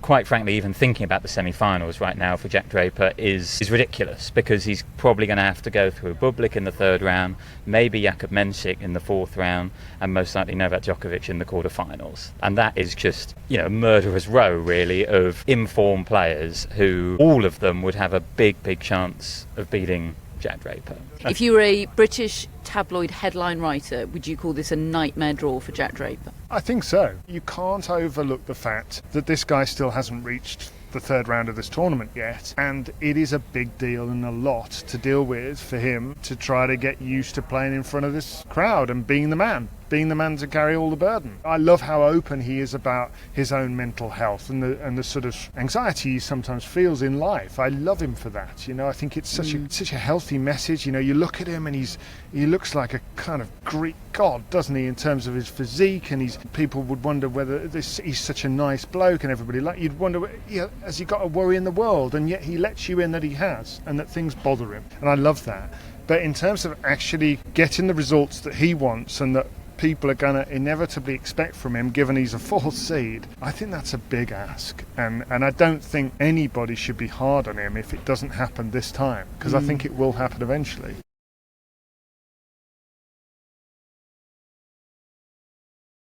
quite frankly, even thinking about the semi-finals right now for Jack Draper is ridiculous, because he's probably going to have to go through Bublik in the third round, maybe Jakub Mensik in the fourth round, and most likely Novak Djokovic in the quarterfinals. And that is just, a murderer's row, really, of informed players who all of them would have a big chance of beating Jack Draper. If you were a British tabloid headline writer, would you call this a nightmare draw for Jack Draper? I think so. You can't overlook the fact that this guy still hasn't reached the third round of this tournament yet, and it is a big deal and a lot to deal with for him to try to get used to playing in front of this crowd and being the man to carry all the burden. I love how open he is about his own mental health and the sort of anxiety he sometimes feels in life. I love him for that. I think it's such a healthy message. You look at him and he looks like a kind of Greek god, doesn't he, in terms of his physique, and people would wonder whether he's such a nice bloke, and everybody you'd wonder, has he got a worry in the world? And yet he lets you in that he has, and that things bother him, and I love that. But in terms of actually getting the results that he wants and that people are going to inevitably expect from him, given he's a fourth seed, I think that's a big ask, and I don't think anybody should be hard on him if it doesn't happen this time, because I think it will happen eventually.